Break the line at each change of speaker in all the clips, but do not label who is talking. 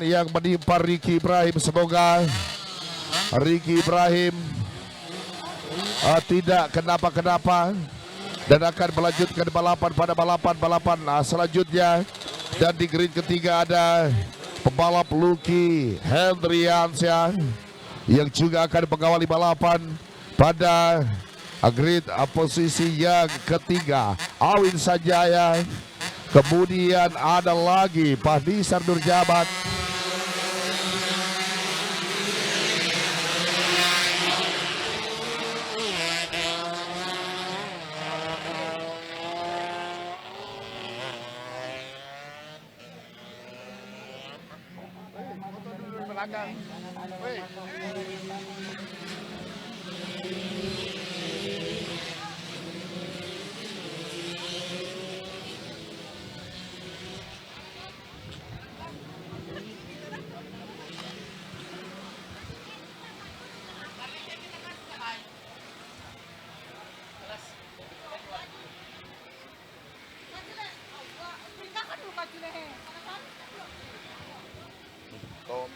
yang menimpa Ricky Ibrahim. Semoga Ricky Ibrahim tidak kenapa-kenapa dan akan melanjutkan balapan pada balapan selanjutnya. Dan di grid ketiga ada pembalap Lucky Hendriansyah yang juga akan mengawali balapan pada grid posisi yang ketiga. Awin Sanjaya. Kemudian ada lagi Fahnisar Nurjabat.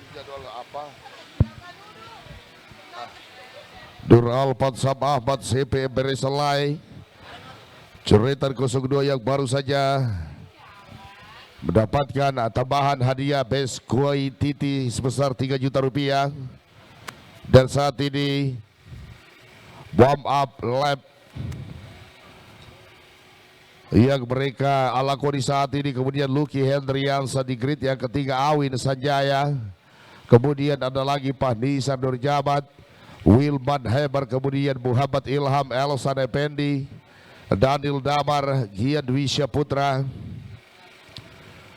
Jadwal apa? Nur Alfat Sam Ahmad CPM Bereselai Coretan 02 yang baru saja mendapatkan tambahan hadiah best quantity sebesar 3 juta rupiah. Dan saat ini warm up lap yang mereka lakoni saat ini. Kemudian Lucky Hendriansyah di grid yang ketiga, Awin Sanjaya. Kemudian ada lagi Fahnisar Nurjabat, Wilman Hebar, kemudian Muhammad Ilham, Elsan Effendi, Daniel Damar, Gian Wisya Putra,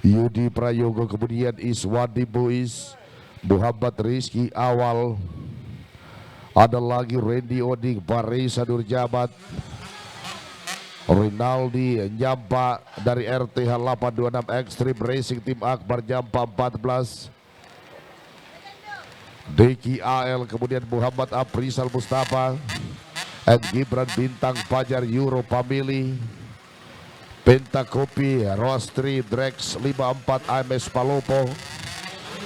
Yudi Prayogo, kemudian Iswandi Buis, Muhammad Rizky Awal, ada lagi Randy Oding, Farisa Nurjabat, Rinaldi Nyampa dari RTH 826 Extreme Racing Tim Akbar Nyampa 14, Deki AL, kemudian Muhammad Aprisal Mustafa, and Gibran Bintang Fajar Euro Family, Penta Kopi, Rostri Drex 54 AMS Palopo,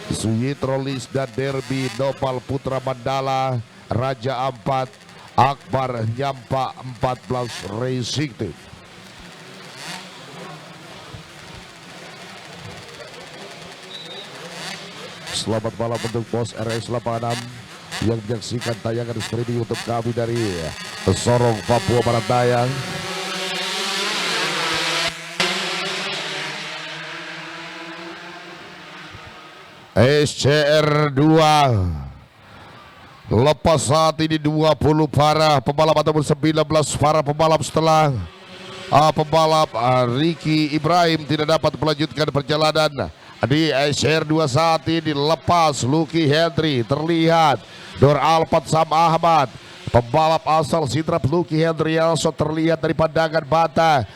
Suyitro Lis dan Derby Nopal Putra Mandala, Raja Ampat, Akbar Nyampa 14 Racing Team. Selamat malam untuk bos RS 86 yang menyaksikan tayangan streaming untuk kami dari Sorong, Papua Barat Daya. SCR 2 lepas saat ini 20 para pembalap ataupun 19 para pembalap setelah pembalap Ricky Ibrahim tidak dapat melanjutkan perjalanan di SCR 2 saat ini. Lepas Lucky Hendri terlihat Nur Alfat Sam Ahmad, pembalap asal Sidrap Lucky Hendriansyah terlihat dari pandangan mata.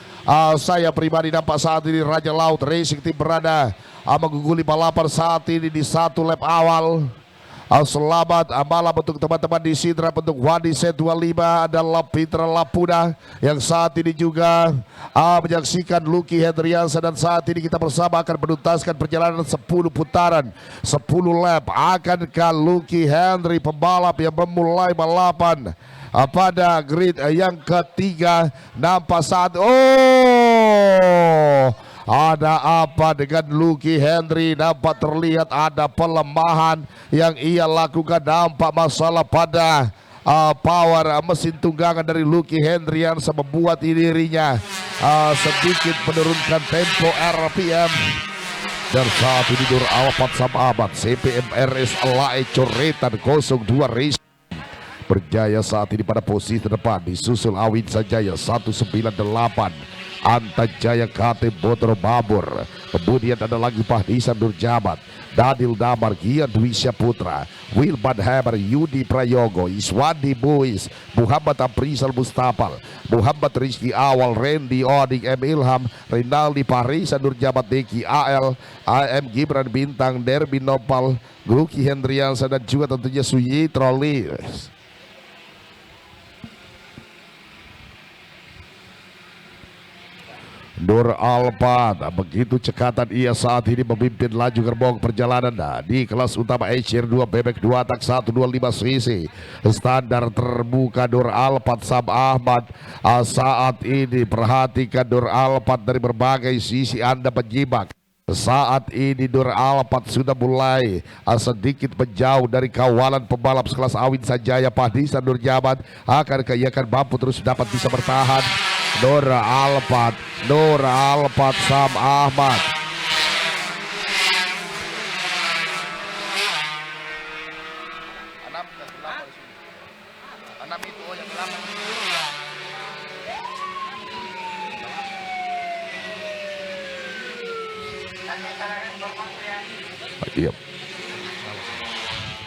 Saya pribadi nampak saat ini Raja Laut Racing Team berada mengungguli balapan saat ini di satu lap awal. Selamat malam untuk teman-teman di Sidrap. Untuk Wadi C25 adalah Fitra Lapuna yang saat ini juga menyaksikan Lucky Hendriansyah. Dan saat ini kita bersama akan menuntaskan perjalanan 10 putaran, 10 lap. Akankah Lucky Hendri, pembalap yang memulai balapan pada grid yang ketiga, nampak saat ada apa dengan Lucky Hendri? Nampak terlihat ada pelemahan yang ia lakukan. Nampak masalah pada power mesin tunggangan dari Lucky Hendriansyah membuat dirinya sedikit menurunkan tempo RPM. Dan saat ini Nur Alfat Sam Ahmad CPM RS Lae Coretan 02 Race berjaya saat ini pada posisi depan, disusul Awin Sanjaya 198, Antajaya KT Botro Babur, kemudian ada lagi Fahnisar Nurjabat, Daniel Damar, Gian Wisya Putra, Wilman Hebar, Yudi Prayogo, Iswandi Buis, Muhammad Aprisal Mustafa, Muhammad Rizky Awal, Randy Oding, M. Ilham, Rinaldi Farisa Nurjabat, Deki AL, AM Gibran Bintang, Derby Nopal, Lucky Hendriansyah, dan juga tentunya Suyitro Lis. Nur Alpat begitu cekatan ia saat ini memimpin laju gerbong perjalanan di kelas utama HR2 bebek 2 tak 125 cc standar terbuka. Nur Alpat Sam Ahmad saat ini perhatikan Nur Alpat dari berbagai sisi Anda penyimak. Saat ini Nur Alpat sudah mulai sedikit menjauh dari kawalan pembalap sekelas Awin Sanjaya. Pahdisa Nur Jabat akankah ia akan mampu terus dapat bisa bertahan? Nur Alpat Sam Ahmad. Iya.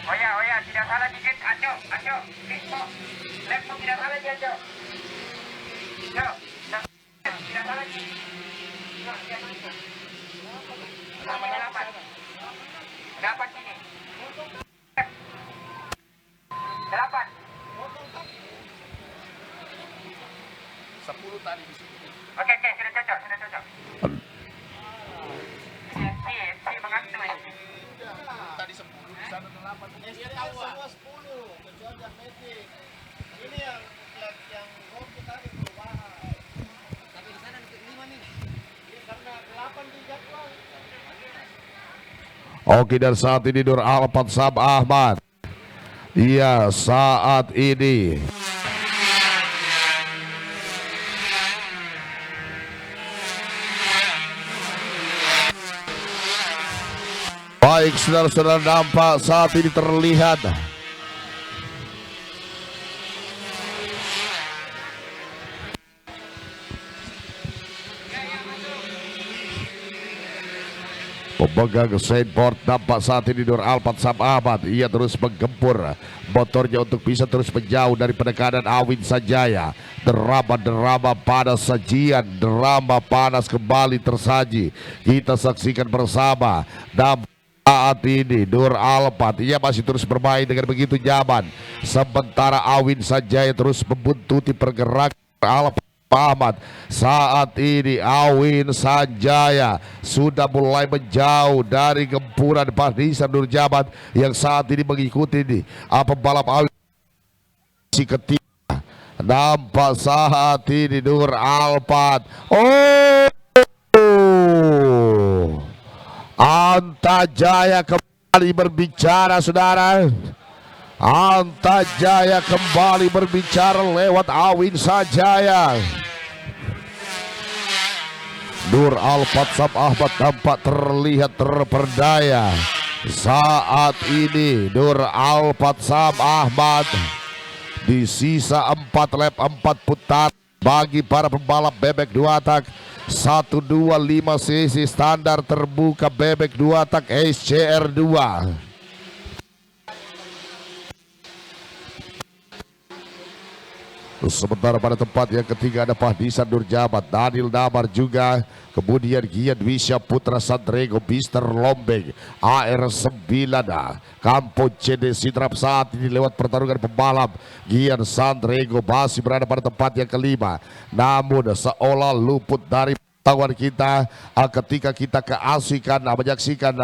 Oh ya, tidak salah dikit, Aco, Limpo, tidak salah dia, Aco. Tidak salah dikit. Sama 8. 8 sini. 8.
10 tadi di sini.
Oke, sudah cocok. Si mengantuk ini.
Tadi 10 di sana 8.
Semua 10 kecuali yang medik. Ini yang hoki tadi perubahan. Tapi di sana 5 nih. Karena 8 di jadwal.
Oke, dan saat ini Nur Alpat Sam Ahmad. Iya, saat ini baik, saudara-saudara, nampak saat ini terlihat pemegang sideboard. Nampak saat ini Nur Alpat Sam Ahmad. Ia terus menggempur motornya untuk bisa terus menjauh dari penekanan Awin Sanjaya. Drama panas sajian, drama panas kembali tersaji. Kita saksikan bersama. Dan saat ini Nur Alpat ia masih terus bermain dengan begitu nyaman, sementara Awin Sanjaya terus membuntuti pergerakan Alpat Ahmad. Saat ini Awin Sanjaya sudah mulai menjauh dari gempuran Pahdisa Nur Jabat yang saat ini mengikuti pembalap Awin si ketiga. Nampak saat ini Nur Alpat. Antajaya kembali berbicara, saudara. Antajaya kembali berbicara lewat Awin Sanjaya. Nur Alpat Sam Ahmad tampak terlihat terperdaya. Saat ini Nur Alpat Sam Ahmad di sisa 4 lap 4 putar bagi para pembalap bebek 2 tak 125 cc standar terbuka bebek 2 tak SCR2. Sementara pada tempat yang ketiga ada Pahdisa Nur Jabat, Daniel Damar juga, kemudian Gian Wisya Putra Sandrego, Mister Lombeng, AR9, Kampo CD Sidrap. Saat ini lewat pertarungan pembalap, Gian Sandrego masih berada pada tempat yang kelima, namun seolah luput dari pengetahuan kita ketika kita keasikan menyaksikan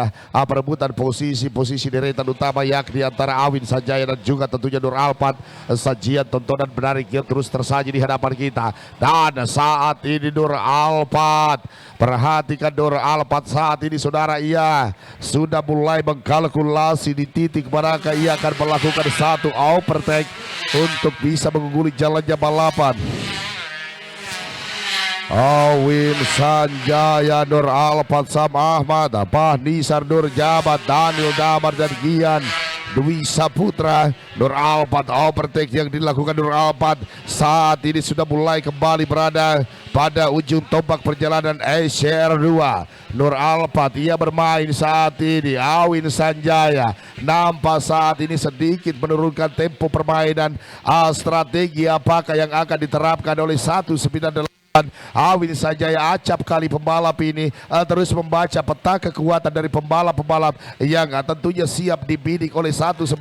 perebutan posisi deretan utama yakni antara Awin Sanjaya dan juga tentunya Nur Alpat. Sajian tontonan menarik yang terus tersaji di hadapan kita, dan saat ini Nur Alpat, perhatikan Nur Alpat saat ini, saudara, ia sudah mulai mengkalkulasi di titik manakah ia akan melakukan satu overtake untuk bisa mengungguli jalannya balapan. Awin Sanjaya, Nur Alpat Sam Ahmad, Pahdisa Nur Jabat, Daniel Damar dan Gian Dwi Saputra. Nur Alpat overtake yang dilakukan Nur Alpat saat ini sudah mulai kembali berada pada ujung tombak perjalanan SCR2. Nur Alpat ia bermain saat ini. Awin Sanjaya nampak saat ini sedikit menurunkan tempo permainan. Strategi apakah yang akan diterapkan oleh 198 Awin Sanjaya acap kali pembalap ini terus membaca peta kekuatan dari pembalap-pembalap yang tentunya siap dibidik oleh 198.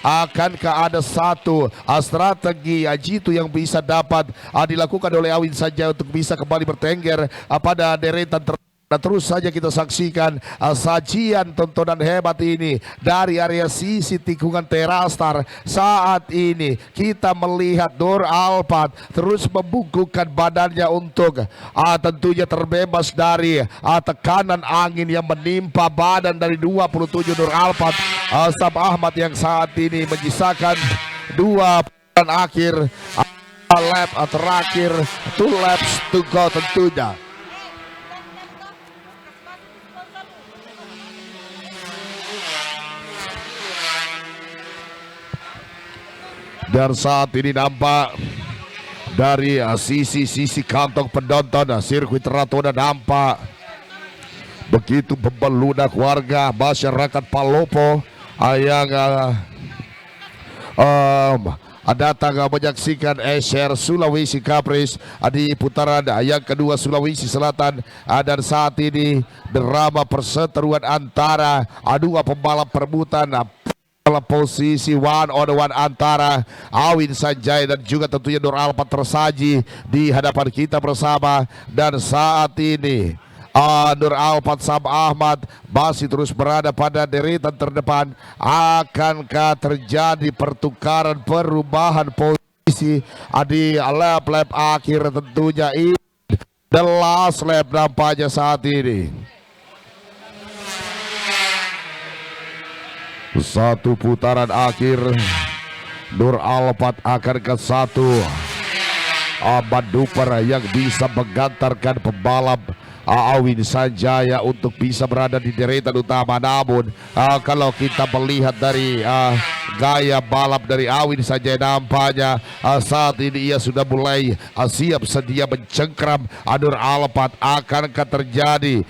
Akankah ada satu strategi jitu yang bisa dapat dilakukan oleh Awin Sanjaya untuk bisa kembali bertengger pada deretan dan terus saja kita saksikan sajian tontonan hebat ini dari area sisi tikungan Terastar. Saat ini kita melihat Nur Alphard terus membungkukkan badannya untuk tentunya terbebas dari tekanan angin yang menimpa badan dari 27 Nur Alphard. Sam Ahmad yang saat ini menyisakan 2 putaran akhir, lap terakhir, 2 laps to go tentunya. Dan saat ini nampak dari sisi kantong penonton sirkuit Ratona nampak begitu membeludak warga masyarakat Palopo yang datang menyaksikan Esher Sulawesi Caprice di putaran yang kedua Sulawesi Selatan. Dan saat ini drama perseteruan antara dua pembalap perebutan posisi one on one antara Awin Sanjaya dan juga tentunya Nur Alphard tersaji di hadapan kita bersama. Dan saat ini Nur Alphard Sam Ahmad masih terus berada pada deretan terdepan. Akankah terjadi pertukaran perubahan posisi di lap-lap akhir? Tentunya ini the last lap nampaknya saat ini. Satu putaran akhir, Nur Alphard akan ke satu manuver yang bisa menggantarkan pembalap Awin Sanjaya untuk bisa berada di deretan utama. Namun kalau kita melihat dari gaya balap dari Awin Sanjaya, nampaknya saat ini ia sudah mulai siap sedia mencengkram Nur Alphard. Akankah terjadi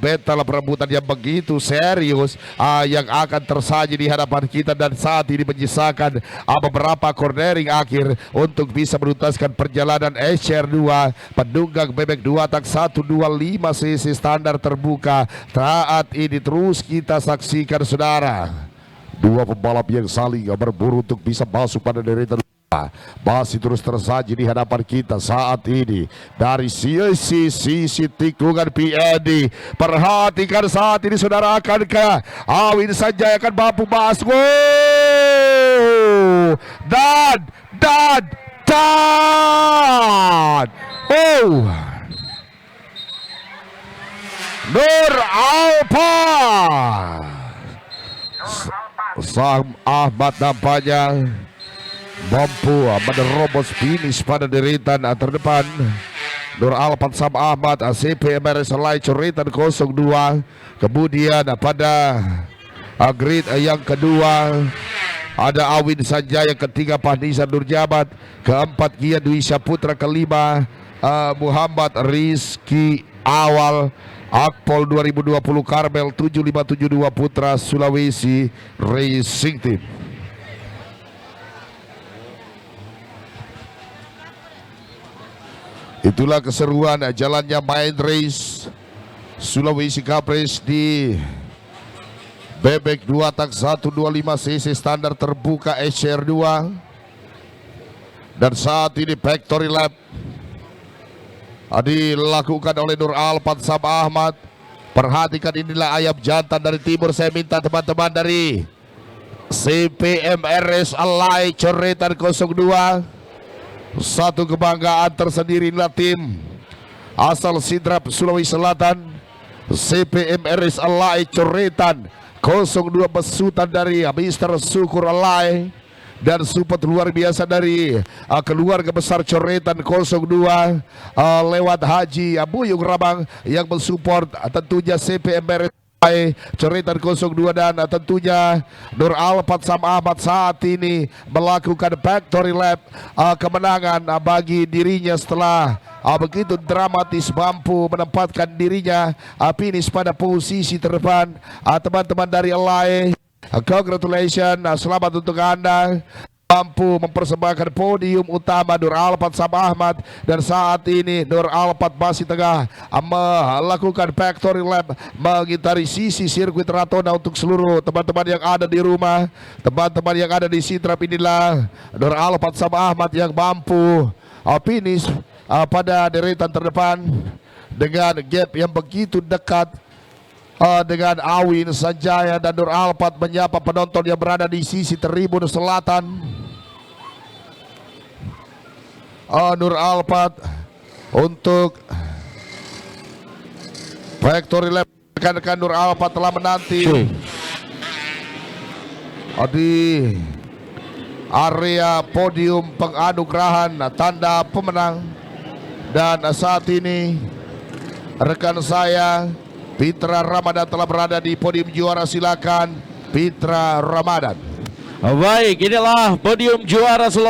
battle perebutan yang begitu serius yang akan tersaji di hadapan kita? Dan saat ini menyisakan beberapa cornering akhir untuk bisa menuntaskan perjalanan SR2 penunggang bebek 2 tak 125 cc standar terbuka. Saat ini terus kita saksikan saudara, dua pembalap yang saling berburu untuk bisa masuk pada deretan masih terus tersaji di hadapan kita saat ini dari sisi tikungan PND. Perhatikan saat ini saudara, akankah Awin Sanjaya akan mampu masuk dan Nur Alphard Sam Ahmad nampaknya mampu menerobos finish pada deretan terdepan. Nur Alphard Sam Ahmad CPMRS Light Coretan 02. Kemudian pada grid yang kedua ada Awin Sanjaya, ketiga Fahnisa Nurjaman, keempat Gian Dwi Saputra, kelima Muhammad Rizky Awal Akpol 2020 Karmel 7572 Putra Sulawesi Racing Team. Itulah keseruan jalannya main race Sulawesi Caprice di bebek 2 tak 125 cc standar terbuka SR2. Dan saat ini factory lap dilakukan oleh Nur Alphard Sam Ahmad. Perhatikan, inilah ayam jantan dari timur. Saya minta teman-teman dari CPMRS Light Coretan 02, satu kebanggaan tersendiri. Inilah tim asal Sidrap Sulawesi Selatan, CPMRS Light Coretan 02, besutan dari Mr. Syukur Alai dan support luar biasa dari keluarga besar Coretan 02 lewat Haji Buyung Rabang yang mensupport tentunya CPMRS Coretan 02. Dan tentunya Nur Alphard Sam Ahmad saat ini melakukan factory lap kemenangan bagi dirinya setelah begitu dramatis mampu menempatkan dirinya finish pada posisi terdepan. Teman-teman dari LA, congratulations, selamat untuk Anda. mampu mempersembahkan podium utama Nur Alphard sama Ahmad. Dan saat ini Nur Alphard masih tengah melakukan factory lap mengitari sisi sirkuit Ratona. Untuk seluruh teman-teman yang ada di rumah, teman-teman yang ada di Sidrap, inilah Nur Alphard sama Ahmad yang mampu finish pada deretan terdepan dengan gap yang begitu dekat dengan Awin Sanjaya. Dan Nur Alphard menyapa penonton yang berada di sisi tribun selatan. Nur Alphard untuk factory lap. Rekan-rekan, Nur Alphard telah menanti di area podium penganugerahan tanda pemenang. Dan saat ini rekan saya Pitra Ramadan telah berada di podium juara. Silakan Pitra Ramadan.
Baik, inilah podium juara